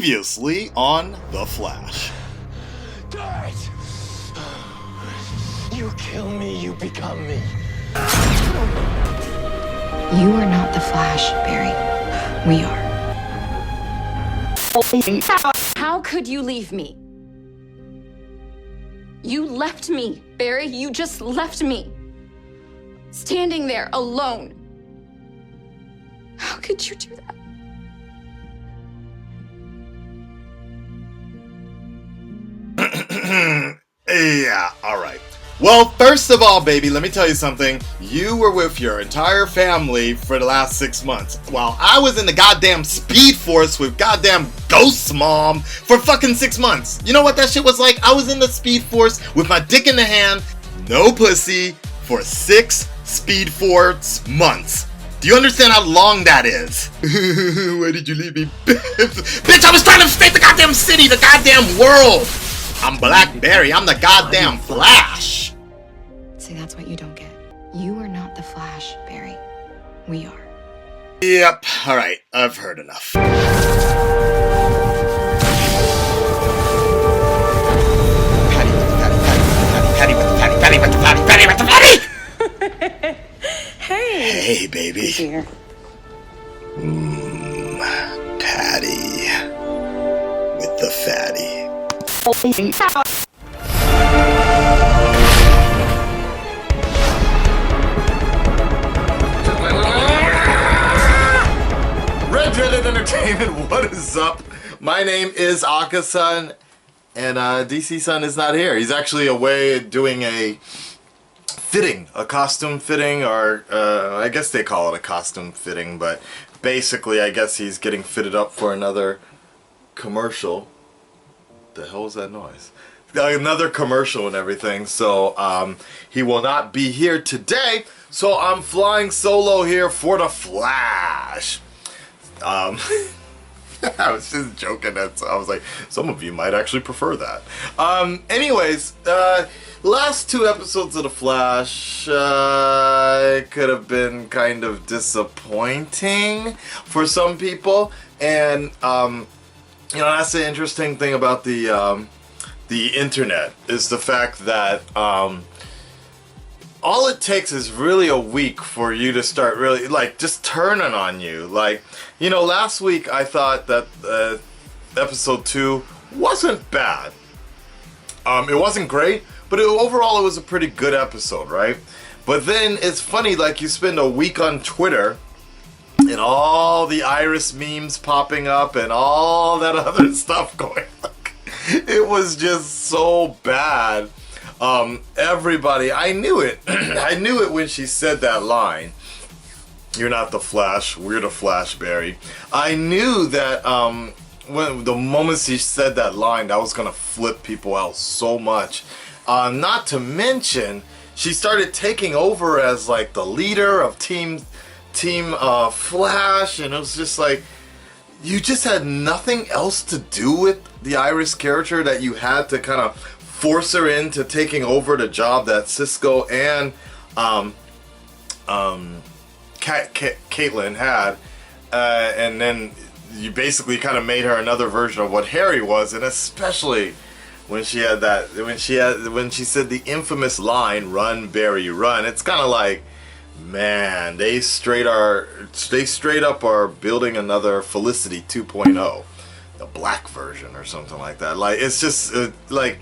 Previously on The Flash. Do it! You kill me, you become me. You are not the Flash, Barry. We are. How could you leave me? You left me, Barry. You just left me. Standing there alone. How could you do that? Yeah, alright. Well, first of all, baby, let me tell you something. You were with your entire family for the last 6 months, while I was in the goddamn Speed Force with goddamn Ghost Mom for fucking 6 months. You know what that shit was like? I was in the Speed Force with my dick in the hand, no pussy, for 6 Speed Force months. Do you understand how long that is? Why did you leave me? Bitch, I was trying to save the goddamn city, the goddamn world! I'm Blackberry, I'm the goddamn Flash! See, that's what you don't get. You are not the Flash, Barry. We are. Yep, alright, I've heard enough. Patty with the patty! Hey. Hey, baby. Here. Patty. With the fatty. Red Dreaded Entertainment, what is up? My name is Akasan, and DC Sun is not here. He's actually away doing a costume fitting, or I guess they call it a costume fitting, but basically I guess he's getting fitted up for another commercial. The hell was that noise? Another commercial and everything, so he will not be here today, so I'm flying solo here for the Flash. I was just joking, I was like, some of you might actually prefer that. Anyways, last 2 episodes of the Flash could have been kind of disappointing for some people, and you know, that's the interesting thing about the internet, is the fact that all it takes is really a week for you to start really, like, just turning on you. Like, you know, last week I thought that episode 2 wasn't bad. It wasn't great, but overall it was a pretty good episode, right? But then it's funny, like, you spend a week on Twitter and all the Iris memes popping up and all that other stuff going on. It was just so bad. Everybody, I knew it. I knew it when she said that line. You're not the Flash, we're the Flash, Barry. I knew that when the moment she said that line, that was gonna flip people out so much. Not to mention, she started taking over as like the leader of Team Flash, and it was just like, you just had nothing else to do with the Iris character, that you had to kind of force her into taking over the job that Cisco and Caitlin had, and then you basically kind of made her another version of what Harry was, and especially when she had that, when she said the infamous line, "Run, Barry, run." It's kind of like, man, they straight up are building another Felicity 2.0, the black version or something like that. Like, it's just like,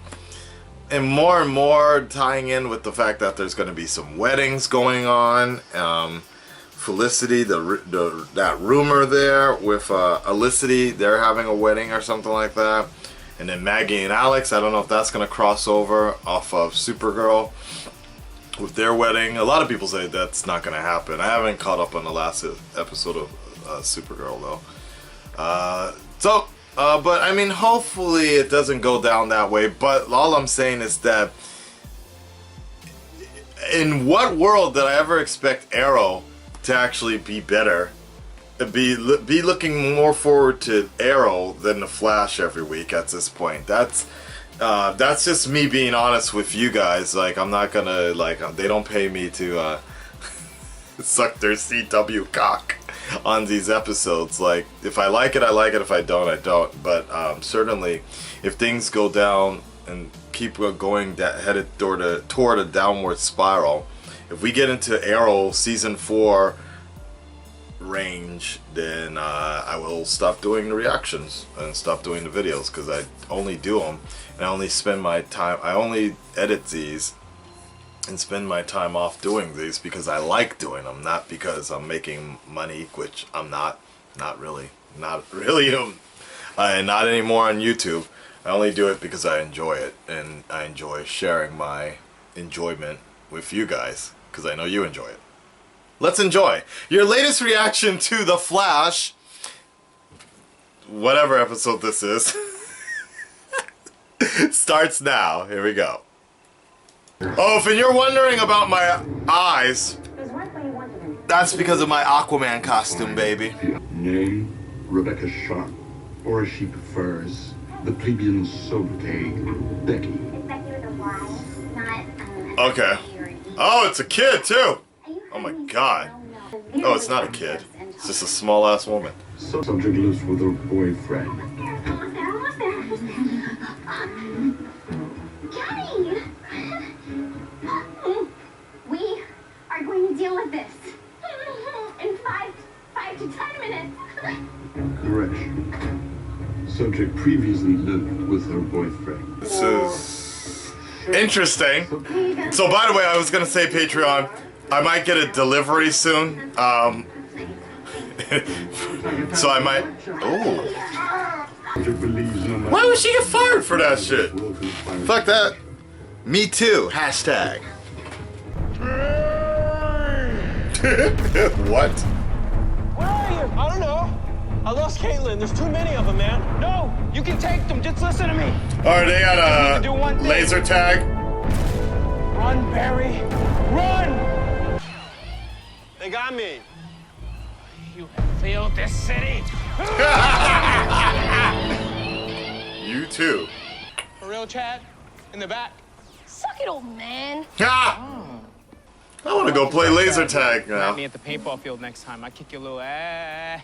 and more tying in with the fact that there's going to be some weddings going on. Felicity, that rumor there with Felicity, they're having a wedding or something like that. And then Maggie and Alex, I don't know if that's going to cross over off of Supergirl with their wedding. A lot of people say that's not going to happen. I haven't caught up on the last episode of Supergirl though. But I mean, hopefully it doesn't go down that way. But all I'm saying is that, in what world did I ever expect Arrow to actually be better? Be looking more forward to Arrow than the Flash every week at this point. That's just me being honest with you guys. Like, I'm not gonna, like, they don't pay me to suck their CW cock. on these episodes. Like, if I like it, I like it. If I don't, I don't. But certainly, if things go down and keep going headed toward a downward spiral, if we get into Arrow season 4 range, then I will stop doing the reactions and stop doing the videos, because I only do them and I only spend my time. I only edit these and spend my time off doing these because I like doing them, not because I'm making money, which I'm not really, and not anymore on YouTube. I only do it because I enjoy it, and I enjoy sharing my enjoyment with you guys, because I know you enjoy it. Let's enjoy your latest reaction to The Flash, whatever episode this is. Starts now. Here we go. Oh, if you're wondering about my eyes, that's because of my Aquaman costume, baby. Name, Rebecca Sharp, or as she prefers, the plebeian sobriquet, Becky. Okay. Oh, it's a kid, too. Oh my god. Oh, it's not a kid. It's just a small-ass woman. Subject lives with her boyfriend. Johnny! We are going to deal with this in 5 to 10 minutes. Correction. Subject previously lived with her boyfriend. This is interesting. So, by the way, I was gonna say, Patreon, I might get a delivery soon. So I might. Oh. Why would she get fired for that shit? Fuck that. Me too. Hashtag. What? Where are you? I don't know. I lost Caitlin. There's too many of them, man. No, you can take them. Just listen to me. Alright, they got a laser tag. Run, Barry. Run! They got me. You have failed this city. You too. For real, Chad? In the back? Suck it, old man. Ah! I want to go play laser tag Grab now. me at the paintball field next time. I kick your little ass.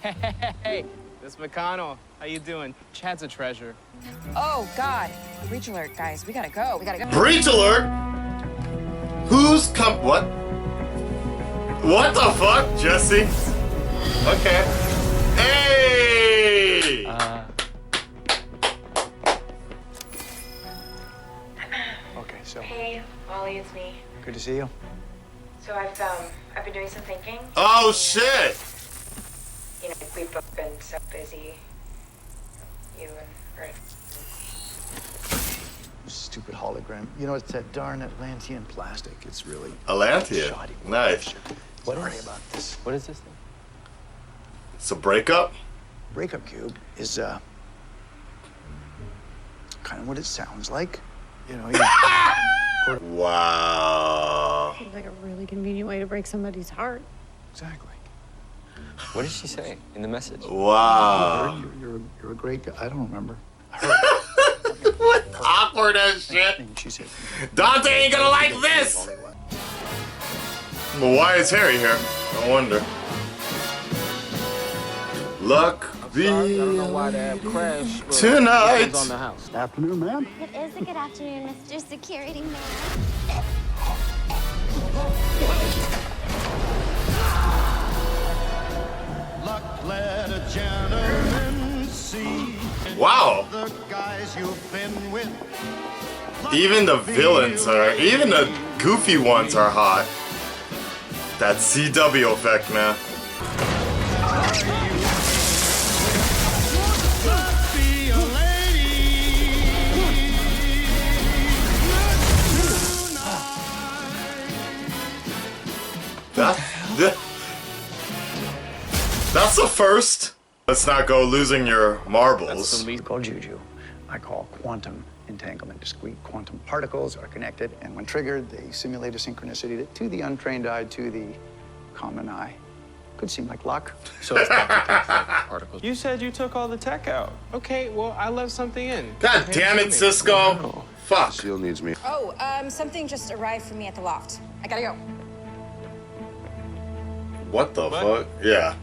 Hey, this is McConnell. How you doing? Chad's a treasure. Oh, God. Breach alert, guys. We gotta go. We gotta go. Breach alert? Who's what? What the fuck, Jesse? Okay. Hey! Okay, so Hey, Ollie, it's me. good to see you. So I've been doing some thinking. Oh shit! You know, we've both been so busy. You and Rick. Stupid hologram. You know, it's that darn Atlantean plastic. It's really Atlantean. shoddy. Nice. Sorry about this. What is this thing? It's a breakup? Breakup cube is kind of what it sounds like. You know, Wow. Seems like a really convenient way to break somebody's heart. exactly. What did she say in the message? Wow. You're a great guy. I don't remember. What awkward as shit. She said, Dante ain't gonna like this! Well, why is Harry here? I wonder. Luck be tonight. afternoon, ma'am. It is a good afternoon, Mr. Security Man. Wow. Even the villains even the goofy ones are hot. That CW effect, man. That's the first. Let's not go losing your marbles. That's called juju. I call quantum entanglement. Discrete quantum particles are connected, and when triggered, they simulate a synchronicity that, to the untrained eye, to the common eye, could seem like luck. So it's not particles. You said you took all the tech out. Okay, well, I left something in. God damn it, Cisco. Fuck. Seal needs me. Oh, something just arrived for me at the loft. I gotta go. What the fuck? Yeah.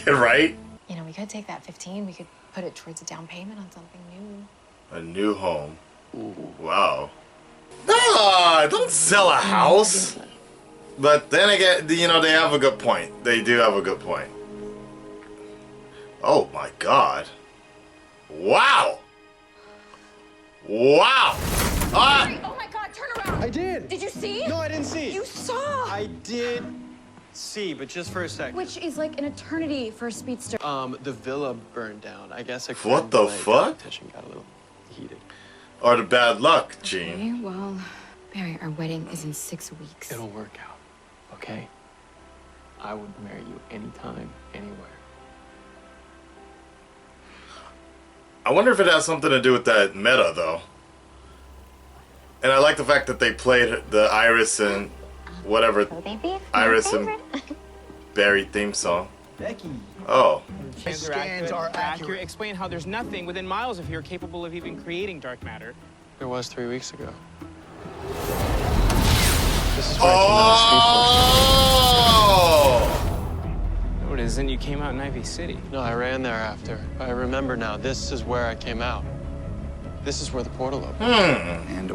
Right? You know, we could take that 15. We could put it towards a down payment on something new. A new home. Ooh, wow. Nah, don't sell a house. But then again, you know, they have a good point. They do have a good point. Oh my God. Wow. Wow. Oh my God, turn around. I did. Did you see? No, I didn't see. You saw. I did see, but just for a second. Which is like an eternity for a speedster. The villa burned down. I guess a What the fuck? competition got a little heated. Or the bad luck, Gene. Okay, well, Barry, our wedding is in 6 weeks. It'll work out, okay? I would marry you anytime, anywhere. I wonder if it has something to do with that meta, though. And I like the fact that they played the Iris and whatever Iris and Barry theme song. Becky. Oh. Scans are accurate. Explain how there's nothing within miles of here capable of even creating dark matter. There was 3 weeks ago. This is where I came out of Speed Force. Oh! No, it isn't. You came out in Ivy City. No, I ran there after. I remember now. This is where I came out. This is where the portal opened. And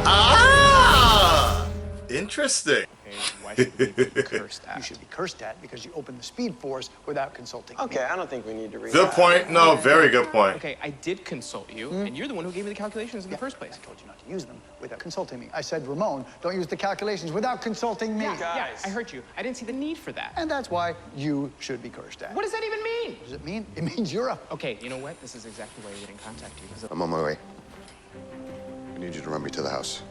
Ah! Interesting. Okay, why should we be cursed at? you should be cursed at because you opened the Speed Force without consulting me. Okay, I don't think we need to read Good that. point. No, very good point. Okay, I did consult you, and you're the one who gave me the calculations in the first place. I told you not to use them without consulting me. I said, Ramon, don't use the calculations without consulting me. Yeah, I heard you. I didn't see the need for that. And that's why you should be cursed at. What does that even mean? What does it mean? It means you're a... Okay, you know what? This is exactly why I didn't contact you. Because I'm on my way. I need you to run me to the house.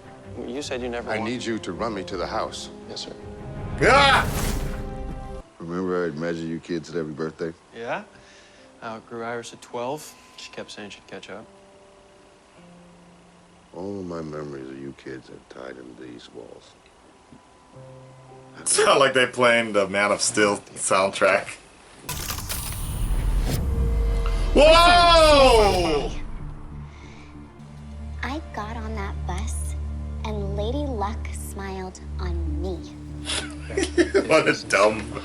You said you never I wanted- need you to run me to the house. Yes, sir. Ah! Remember I'd measure you kids at every birthday? Yeah? I outgrew Iris at 12. She kept saying she'd catch up. All my memories of you kids are tied into these walls. Sound like they playing the Man of Steel soundtrack. Whoa! I got on that bus, and Lady Luck smiled on me. What a dumb. No,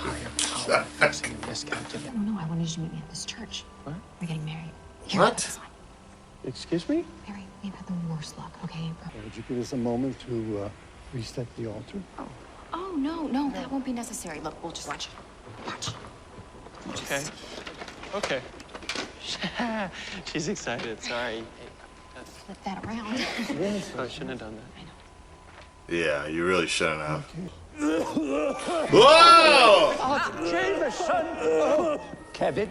I wanted you to meet me at this church. What? We're getting married. Here, What? put this on. Excuse me? Barry, we've had the worst luck, okay? Would you give us a moment to reset the altar? Oh, no, that won't be necessary. Look, we'll just watch. Watch. Okay. Okay. She's excited. Sorry. Flip that around. I shouldn't have done that. I know. Yeah, you really shouldn't have. Whoa! Jameson! Kevin,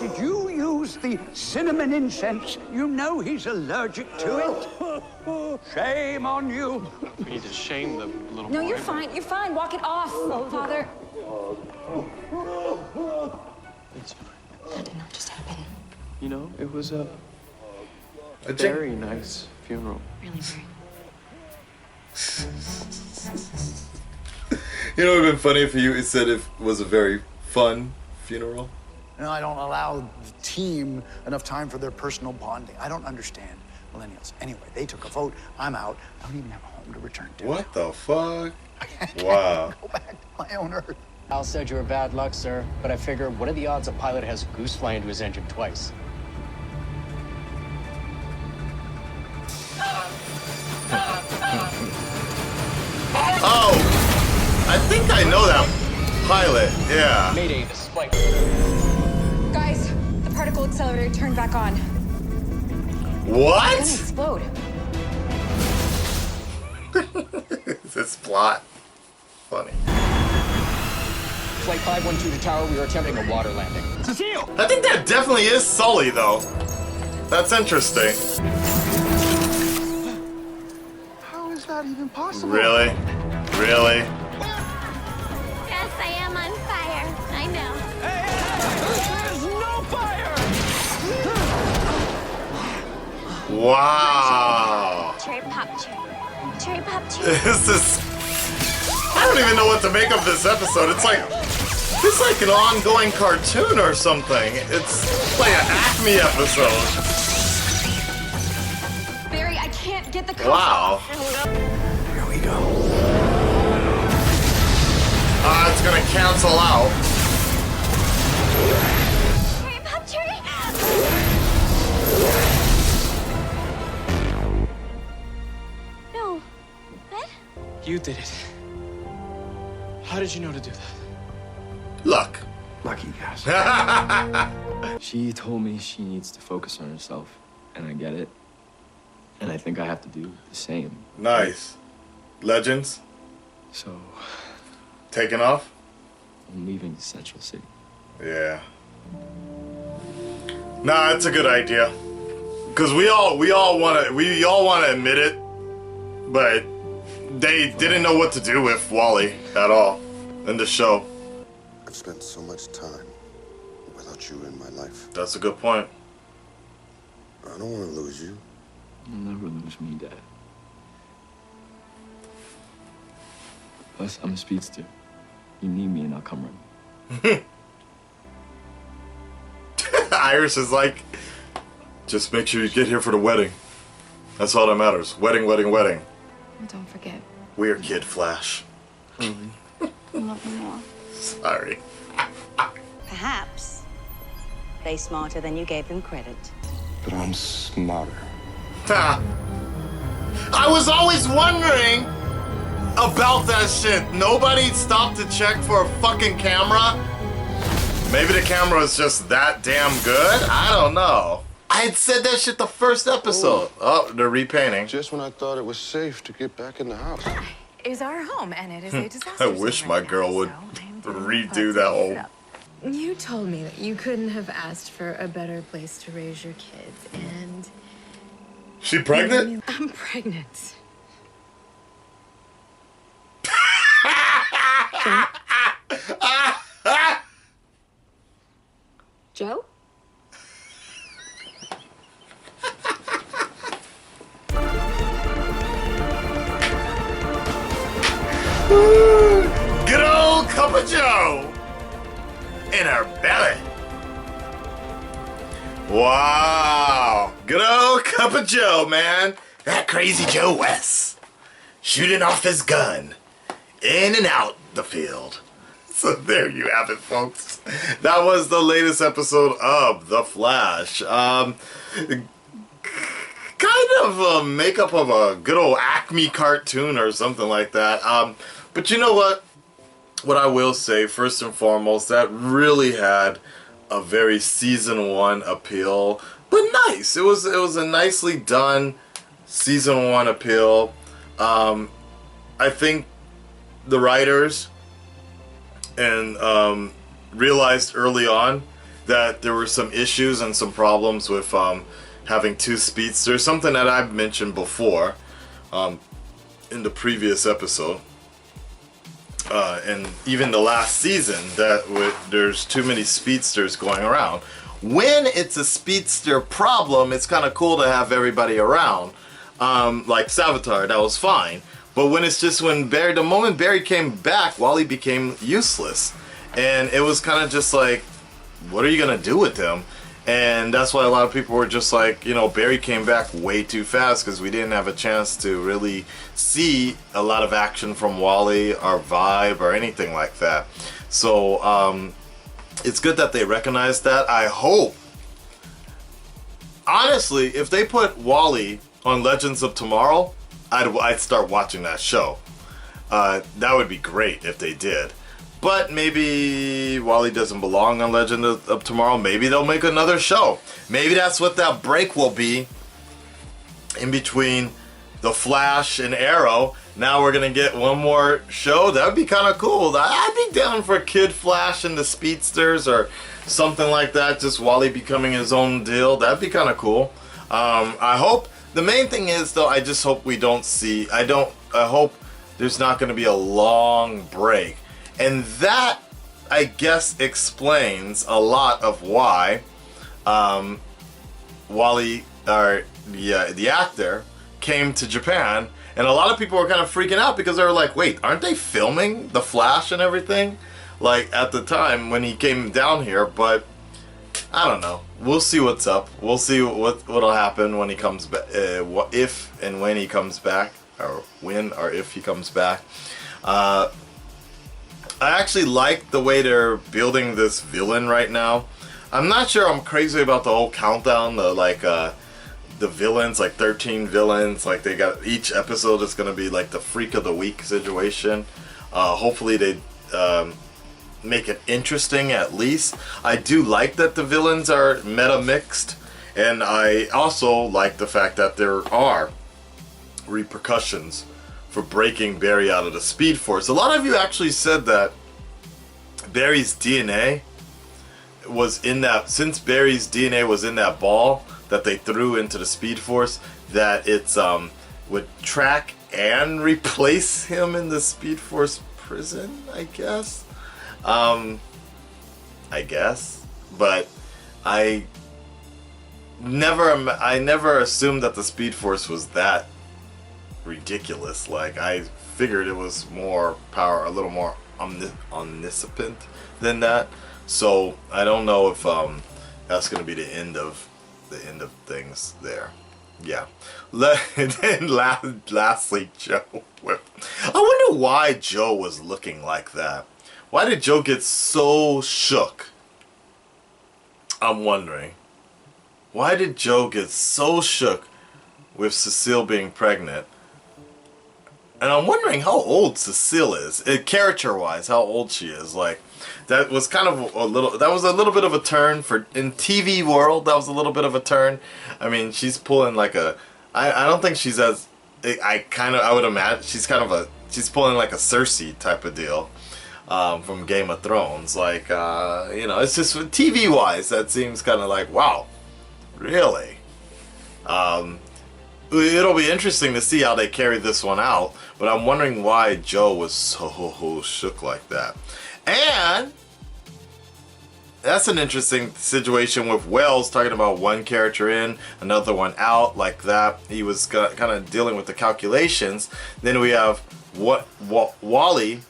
did you use the cinnamon incense? You know he's allergic to it. Shame on you. We need to shame the little No, boy. you're fine. You're fine. Walk it off, Father. It's fine. That did not just happen. You know, it was a A very nice funeral. Really, Barry. You know what would have been funny if you said it was a very fun funeral? No, I don't allow the team enough time for their personal bonding. I don't understand millennials. Anyway, they took a vote. I'm out. I don't even have a home to return to. What the fuck? Wow. Go back to my own earth. Al said you were bad luck, sir, but I figure what are the odds a pilot has a goose fly into his engine twice? Oh! I think I know that pilot, yeah. Mayday, this is flight. Guys, the particle accelerator turned back on. What? It's gonna explode. This plot. Funny. Flight 512 to tower, we are attempting a water landing. Cecile! I think that definitely is Sully, though. That's interesting. How is that even possible? Really? Really? Yes, I am on fire. I know. There's no fire! Wow. Cherry pop, cherry pop, cherry. This is... I don't even know what to make of this episode. It's like an ongoing cartoon or something. It's like an Acme episode. Barry, I can't get the cuff Wow. off. Here we go. It's gonna cancel out. Cherry Pop Cherry! No. What? You did it. How did you know to do that? Luck. Lucky guess. She told me she needs to focus on herself, and I get it. And I think I have to do the same. Nice. Legends. So, taking off? I'm leaving Central City. Yeah. Nah, it's a good idea. Cause we all wanna admit it, but they didn't know what to do with Wally at all in the show. I've spent so much time without you in my life. That's a good point. I don't want to lose you. You'll never lose me, Dad. Plus, I'm a speedster. You need me and I'll come running. Iris is like, just make sure you get here for the wedding. That's all that matters. Wedding, wedding, wedding. Don't forget. Weird kid Flash. I love you more. Sorry. Perhaps they're smarter than you gave them credit. But I'm smarter. Ha. I was always wondering about that shit. Nobody stopped to check for a fucking camera? Maybe the camera is just that damn good? I don't know. I had said that shit the first episode. Oh, they're repainting. Just when I thought it was safe to get back in the house. Is our home, and it is a disaster. I wish my girl would redo that whole... You told me that you couldn't have asked for a better place to raise your kids, and... She pregnant? I'm pregnant. Joe? Good old cup of Joe in her belly. Wow. Good old cup of Joe, man. That crazy Joe West shooting off his gun in and out the field. So there you have it, folks. That was the latest episode of The Flash. Kind of a makeup of a good old Acme cartoon or something like that. But you know what? What I will say, first and foremost, that really had a very season 1 appeal. But nice. It was a nicely done season 1 appeal. I think the writers and realized early on that there were some issues and some problems with having 2 speedsters, something that I've mentioned before in the previous episode, and even the last season, that there's too many speedsters going around. When it's a speedster problem, it's kind of cool to have everybody around, like Savitar, that was fine. But when it's just the moment Barry came back, Wally became useless. And it was kind of just like, what are you going to do with him? And that's why a lot of people were just like, you know, Barry came back way too fast because we didn't have a chance to really see a lot of action from Wally or vibe or anything like that. So it's good that they recognize that. I hope, honestly, if they put Wally on Legends of Tomorrow, I'd start watching that show. That would be great if they did. But maybe Wally doesn't belong on Legend of Tomorrow. Maybe they'll make another show. Maybe that's what that break will be in between The Flash and Arrow. Now we're going to get one more show. That would be kind of cool. I'd be down for Kid Flash and the Speedsters or something like that. Just Wally becoming his own deal. That'd be kind of cool. I hope... The main thing is, though, I just hope we don't see... I hope there's not going to be a long break. And that, I guess, explains a lot of why Wally, the actor, came to Japan. And a lot of people were kind of freaking out because they were like, wait, aren't they filming The Flash and everything? Like, at the time when he came down here, but... I don't know. We'll see what's up. We'll see what'll happen when he comes back. If and when he comes back, or when or if he comes back. I actually like the way they're building this villain right now. I'm not sure I'm crazy about the whole countdown, the villains, like 13 villains, like they got each episode is going to be like the freak of the week situation. Hopefully they make it interesting at least. I do like that the villains are meta mixed, and I also like the fact that there are repercussions for breaking Barry out of the Speed Force. A lot of you actually said that Barry's DNA was in that, since Barry's DNA was in that ball that they threw into the Speed Force, that it's would track and replace him in the Speed Force prison, I guess. But I never assumed that the Speed Force was that ridiculous. Like, I figured it was more power, a little more omniscient than that. So I don't know if that's going to be the end of things there. Yeah. Then lastly, Joe. I wonder why Joe was looking like that. Why did Joe get so shook? I'm wondering. Why did Joe get so shook with Cecile being pregnant? And I'm wondering how old Cecile is, character-wise, how old she is. Like, that was kind of a little bit of a turn for, in TV world, that was a little bit of a turn. I mean, she's pulling like a, I don't think she's as, I would imagine, she's pulling like a Cersei type of deal from Game of Thrones. Like, you know, it's just TV-wise, that seems kind of like, wow, really? It'll be interesting to see how they carry this one out, but I'm wondering why Joe was so shook like that. And that's an interesting situation with Wells talking about one character in, another one out, like that. He was kind of dealing with the calculations. Then we have Wally,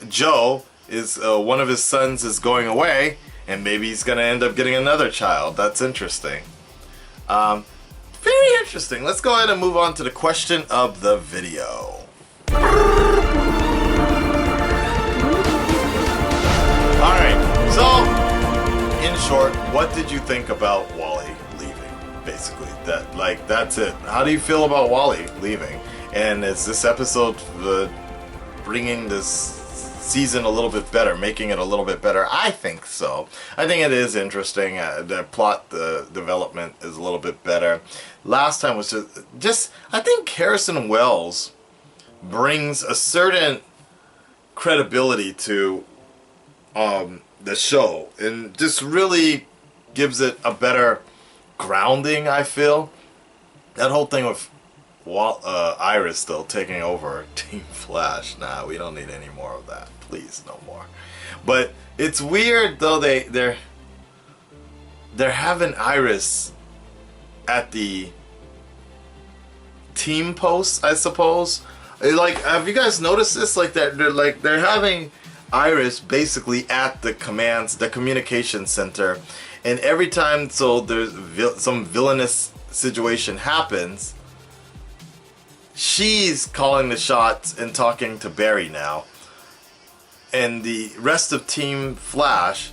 Joe, is one of his sons is going away, and maybe he's going to end up getting another child. That's interesting. Very interesting. Let's go ahead and move on to the question of the video. Alright, so in short, what did you think about Wally leaving? Basically, that's it. How do you feel about Wally leaving? And is this episode bringing this season a little bit better, making it a little bit better? I think so. I think it is interesting. The plot, the development is a little bit better. Last time was just I think Harrison Wells brings a certain credibility to the show, and just really gives it a better grounding, I feel. That whole thing with Iris still taking over Team Flash, nah, we don't need any more of that. Please, no more. But it's weird though, they're having Iris at the team post, I suppose. Like, have you guys noticed this? Like, they're having Iris basically at the communication center, and every time there's some villainous situation happens, she's calling the shots and talking to Barry now, and the rest of Team Flash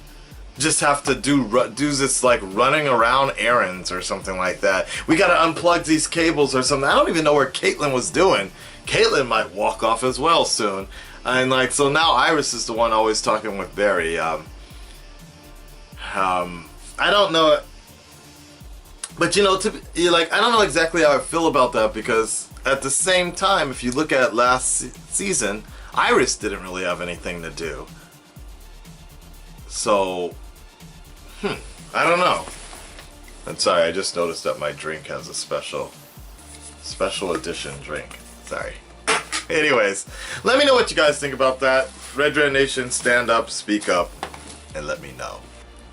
just have to do this, like, running around errands or something like that. We gotta unplug these cables or something. I don't even know where Caitlin was doing. Caitlin might walk off as well soon. And like, so now Iris is the one always talking with Barry. I don't know, but you know, I don't know exactly how I feel about that, because at the same time, if you look at last season, Iris didn't really have anything to do. So, I don't know. I'm sorry, I just noticed that my drink has a special edition drink. Sorry. Anyways, let me know what you guys think about that. Red Nation, stand up, speak up, and let me know.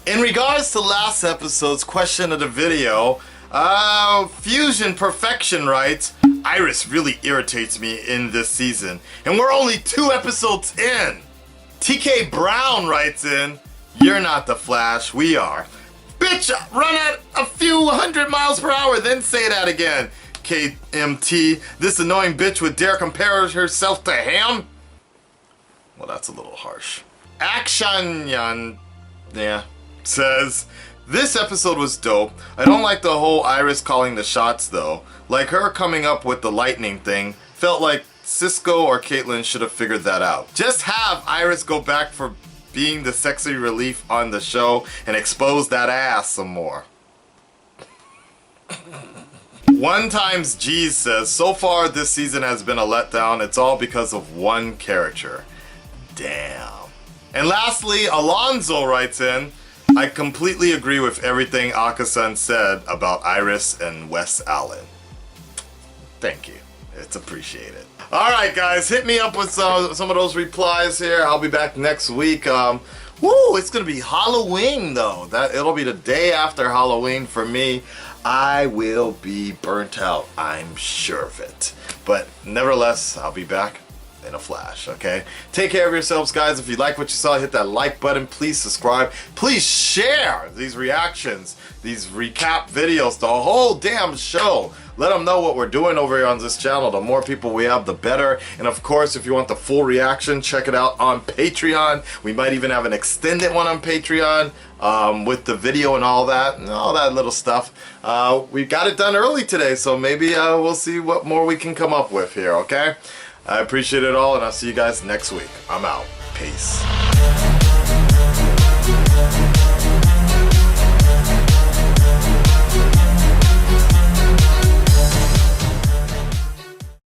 In regards to last episode's question of the video, Fusion Perfection writes, Iris really irritates me in this season, and we're only 2 episodes in. TK Brown writes in, you're not the Flash, we are. Bitch, run at a few 100 miles per hour, then say that again. KMT, this annoying bitch would dare compare herself to him? Well, that's a little harsh. Akshanyan, yeah, says, this episode was dope. I don't like the whole Iris calling the shots though. Like her coming up with the lightning thing. Felt like Cisco or Caitlyn should have figured that out. Just have Iris go back for being the sexy relief on the show and expose that ass some more. One times G says, so far this season has been a letdown. It's all because of one character. Damn. And lastly, Alonzo writes in, I completely agree with everything Akasan said about Iris and Wes Allen. Thank you. It's appreciated. Alright guys, hit me up with some of those replies here. I'll be back next week. It's gonna be Halloween though. It'll be the day after Halloween for me. I will be burnt out, I'm sure of it. But nevertheless, I'll be back in a flash, okay? Take care of yourselves, guys. If you like what you saw, hit that like button. Please subscribe. Please share these reactions, these recap videos, the whole damn show. Let them know what we're doing over here on this channel. The more people we have, the better. And of course, if you want the full reaction, check it out on Patreon. We might even have an extended one on Patreon with the video and all that little stuff. We got it done early today, so maybe we'll see what more we can come up with here, okay? I appreciate it all, and I'll see you guys next week. I'm out. Peace.